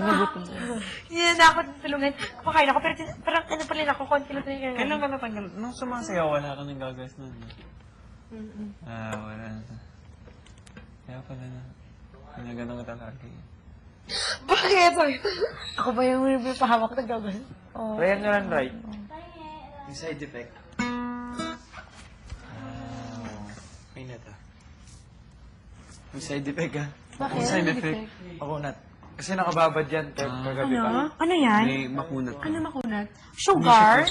nagutom. Hindi na ako tulungan. Kumakain ako, pero parang ano pa rin ako, konti lang talaga. Kailan ka natanggal? Nung sumasayaw, wala ka nang gagas nun. Wala na. Kaya pala na. Pinagano ka talaga eh. Bakit? Ako ba yung pahamak na gagawin? Oh. Ryan nga lang, right? Yung side effect. May nata. May side effect, ha? Bakit? May side effect. Makunat. Kasi nakababad yan, kagabi pa. Ano? Ano yan? May makunat. Ano makunat? Sugar?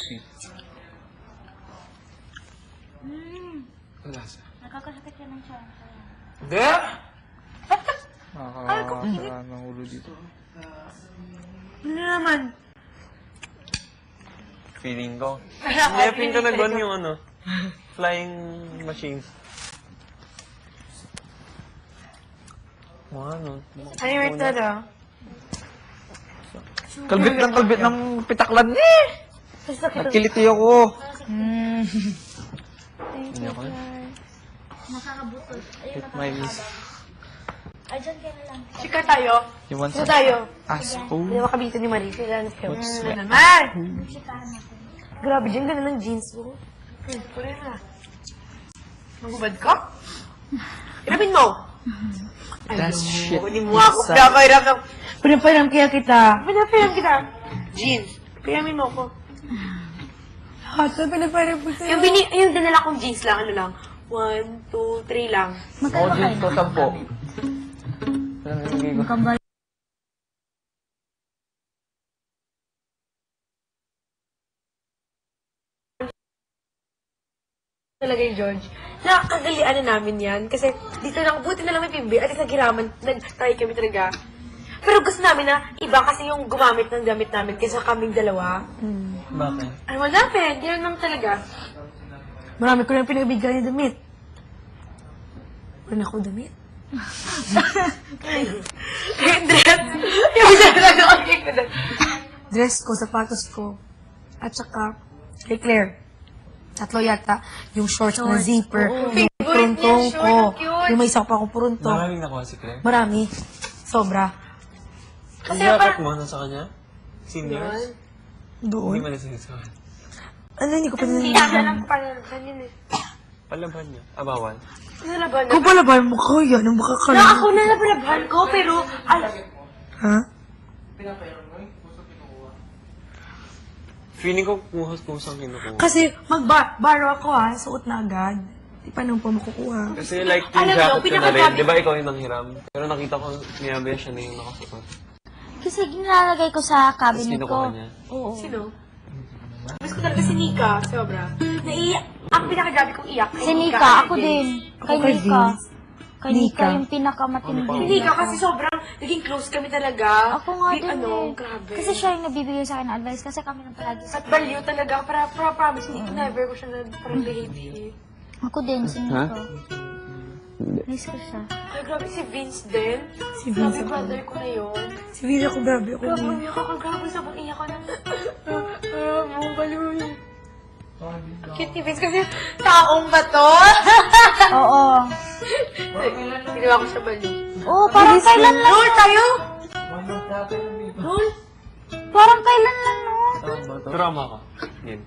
Wala sa. Nakakasakit yan ng siya. Hindi! Nakakasaan ng ulo dito. Ano naman? Feeling ko. Hindi, feeling ko nag-on yung ano. Flying machines. Mga ano. Ano yung ito daw? Kalbit ng pitaklan niya. Nagkiliti ako. Hindi ako. Nakakabutot. Ayun, Hit my miss. Ay, dyan ka na lang. Chika tayo. You want Chika some? tayo. Aso. Hindi mo kabito ni Marie. Kailangan kayo. What's Ano that? naman? Chikahan natin. Grabe dyan, ganun ang jeans mo. Pwede na. Magubad ka? Irapin mo. That's shit. Kunin mo ako. Pinapairam ng... Pinapairam kaya kita. Pinapairam kita. Jeans. Piramin mo ako. Hato, pinapairam ko sa'yo. Yung dinala kong jeans lang, ano lang. 1, 2, 3 lang. Ako din to, 10. Kambal. Talaga yung George. Nakakagalian na namin yan. Kasi dito lang, buti na lang may pimbi. At naghiraman, nag-try kami talaga. Pero gusto namin na iba kasi yung gumamit ng gamit namin kaysa kaming dalawa. Bakit? Ano mo namin? Yan lang talaga. Marami ko lang pinagbigyan yung damit. Wala ako damit. Dress. Yung isa talaga ako yung dress ko, sapatos ko. At saka, kay Claire. 3 yata. Yung shorts na zipper. Yung pruntong ko. Yung may isa pa akong pruntong. Maraming nakuha si Claire. Marami. Sobra. Kasi jacket mo na sa kanya? Seniors? Hindi Doon. mo na sinasabi. Ano, hindi ko pa nalaman. Hindi lang palaban yun eh. Palaban niya. Ah, bawal. Nalaban na. Kung palaban mo kaya, nang baka ka lang. Ako na nalaban ko, pero... Ha? Feeling ko kusang kinukuha. Kasi mag-baro ako suot na agad. Di pa nung pa makukuha. Kasi like yung Alam mo, jacket ko na rin. pinakagabi- Di ba ikaw yung nanghiram? Pero nakita ko niyabe siya na yung nakasuot. Kasi nilalagay ko sa Tapos cabinet ko. kinukuha niya. Oo. Sino? Mas ko talaga si Nika, sobra. Naiiyak. Ang pinakagabi kong iyak. Si Nika, ako din. Kay kay Nika. Vince. Kay Nika, Nika. yung pinakamatindi. Hindi ka kasi sobrang naging close kami talaga. Ako nga din Ano, eh. grabe. Kasi siya yung nagbibigay sa akin ng advice kasi kami nang palagi sa... At baliw talaga. Para promise, hindi never ko siya na parang behave. Ako din, si Nika. Miss ko siya. Ay, grabe si Vince din. Si Vince. Grabe brother ko na yun. Si Vina ko, grabe ako. Grabe, umiyak ako. Grabe, sabang iyak ko na. Ang baliw yun. Cute ni Vince kasi taong ba to? Oo. Ginawa ko siya baliw. Oo, parang kailan lang. Roll tayo! Parang kailan lang, no? Drama ka. Yan.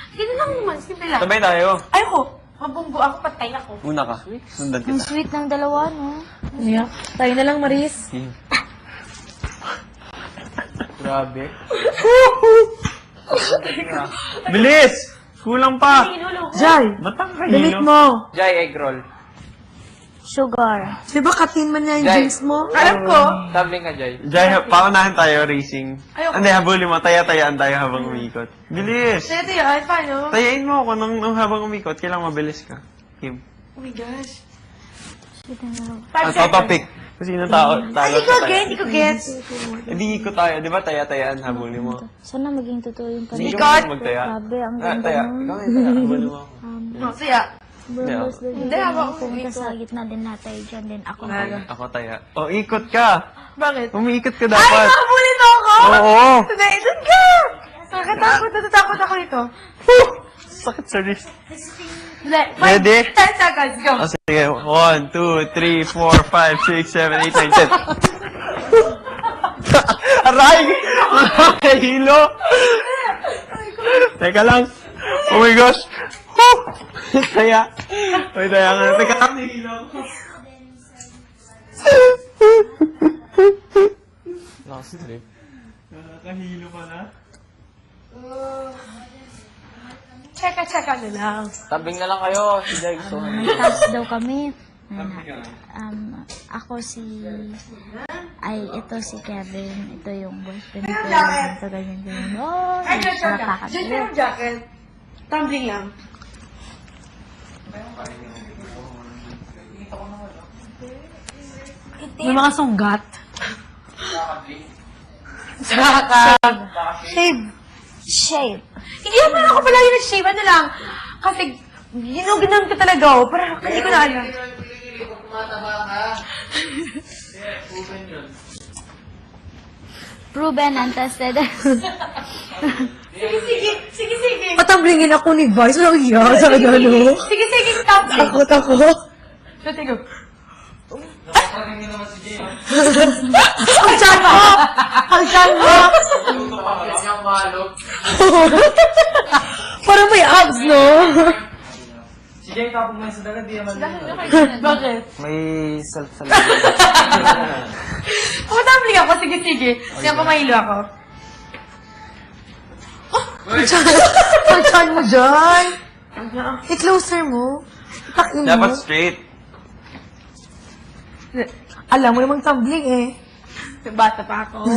Hindi lang naman, simple lang. Sabay tayo. Ayoko. Mabunggo ako, patay ako. Una ka. Sundan Ang kita. sweet ng dalawa, no? Yeah. Tayo na lang, Maris. Yan. Grabe. Bilis! Kulang pa! Jai, Batang dalik kanino? mo. Jai, egg roll. Sugar. Di ba katin man niya yung Jai. jeans mo? Alam ko. Sabi ka, Jai. Jai, paunahan tayo racing. Ayoko. Hindi, habulin mo. Taya-tayaan tayo habang umikot. Bilis! Ito yan, paano? Tayain mo ako nung habang umikot. Kailangan mabilis ka. Kim. Oh my gosh. Sweet ng dalawa. Ang topic. Kung sino tao, talo Hindi ko get, hindi ko get. Hindi ikot tayo. Di ba taya-tayaan habulin mo? Sana maging totoo yung Hindi kanina. ka magtaya. Grabe, ang Ah, ganda taya. nun. Ikaw yung taya. Habulin mo. Masaya. Burgers, Hindi, ako pumunta dito. sa gitna din natin dyan din. Ako Ako taya. O, ikot ka. Bakit? Umiikot ka Ay, dapat. nakabulin mo ako! Oo. Hindi, doon ka! Natatakot ako nito. Sakit sa wrist. Like, Ready? 10 seconds, go. O, sige. 1, 2, 3, 4, 5, 6, 7, 8, 9, 10. Aray! Nakakahilo! Teka lang. Oh my gosh! Woo! Taya. Uy, taya nga. Teka lang. Nahilo ako. Last trip. Nakakahilo pala. Tsaka na lang. Tabing na lang kayo. Si Jai gusto. May task daw kami. Ako si... ito si Kevin. Ito yung boyfriend ko. Ito ganyan. Oh, Diyan yung jacket. Tumbling lang. May mga sugat. Shave. Hindi naman ako palagi nag-shave. Ano lang? Kasi hinuginan ko talaga ako. Parang hindi ko na alam. proven and tested. Sige. Patamblingin ako ni Vice. Walang iya sa ano. Sige, tumbling. Takot ako. So, tingnan. Ang tiyan mo! Ang tiyan mo! Parang may abs, no? Si Jay, kapag may sa dagat, di naman. Bakit? May self-salat. Tumbling ako. Sige. Siya pa mahilo ako. Ang tiyan mo dyan. I-closer mo. Ipakin mo. Dapat straight. Alam mo namang tumbling eh. Bata pa ako.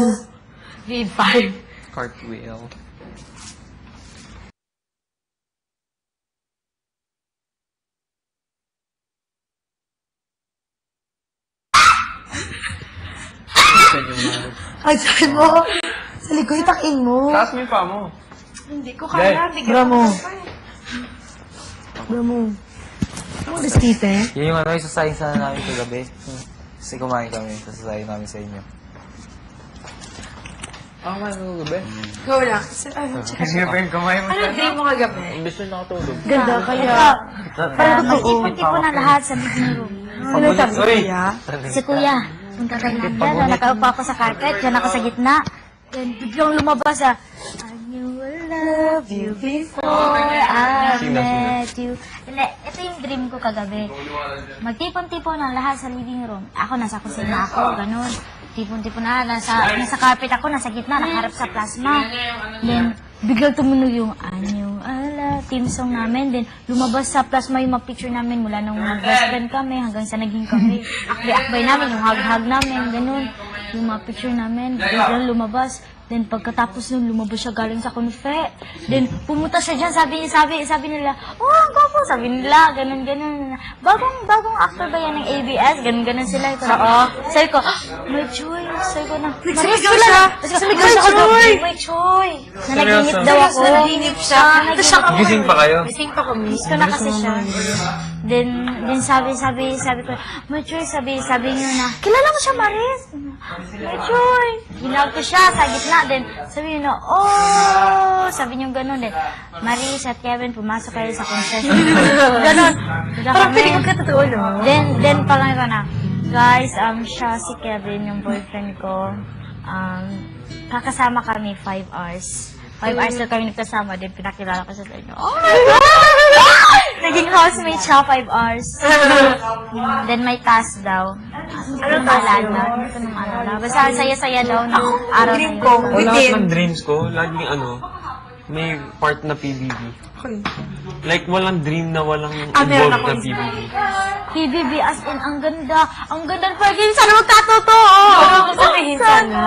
Grade 5. Cartwheel. Ang tiyan mo. Sa likod, itakin mo. Taas mo yung paa mo. Hindi ko kaya. Bra mo. Bra mo. Ano ang diskite? Yun yung ano, isasayin sana namin kagabi. Kasi kumain kami, sasayin namin sa inyo. Kumain ko kagabi. Go lang. Kasi nga pa yung kamay mo. Ano dream mo kagabi? Imbis na nakatulog. Ganda kaya. Para mag-ipon-tipon na lahat sa living room. Ano sabi ko ya? Si Kuya, punta tayo lang dyan. Nakaupo ako sa carpet, dyan ako sa gitna. Then biglang lumabas I knew I love you before I met you. Hindi, ito yung dream ko kagabi. Magtipon-tipon ang lahat sa living room. Ako, nasa kusina ako, ganun. Tipon-tipon na, nasa carpet ako, nasa gitna, nakaharap sa plasma. Then, biglang tumunog yung I knew I love team song namin. Then, lumabas sa plasma yung mga picture namin mula nung mag-best friend kami hanggang sa naging kami. Akbay-akbay namin, yung hug-hug namin, ganun. Yung mga picture namin, biglang lumabas. Then, pagkatapos nun, lumabas siya galing sa konfe. Then, pumunta siya dyan, sabi nila, oh, ang gwapo, sabi nila, ganun. Bagong actor ba yan ng ABS? Ganun sila. Sabi ko, may choy. Sabi ko na, Maris, may choy. Nanaginip daw ako. Nanaginip siya. Gising pa kayo? Gising pa kami. Miss ko na kasi siya. Then sabi ko, may choy, sabi niyo na, kilala mo siya, Maris? May choy. Hinawag ko siya sa gitna. Then, sabi niyo na, oh, sabi niyo gano'n. Then, Maris at Kevin, pumasok kayo sa concession. Gano'n. Parang piling ka totoo, no? Then parang ko na, guys, siya si Kevin, yung boyfriend ko. Kakasama kami 5 hours. 5 hours na kami nagkasama, then pinakilala ko siya sa inyo. Oh my God! Naging housemate siya 5 hours. Then may task daw. Anong maalala? Hindi ko na maalala. Basta saya-saya daw nung araw na yun. O lahat ng dreams ko, laging may part na PBB. Like, walang dream na walang involved na PBB. PBB as in, ang ganda. Ang ganda ng pagiging. Sana magkatotoo! Ano sabihin sana?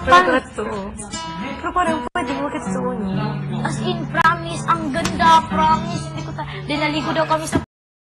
Pero totoo. Pero parang pwede mo katotoo niya. As in, promise. Ang ganda, promise. Hindi ko Dinaligo daw kami sa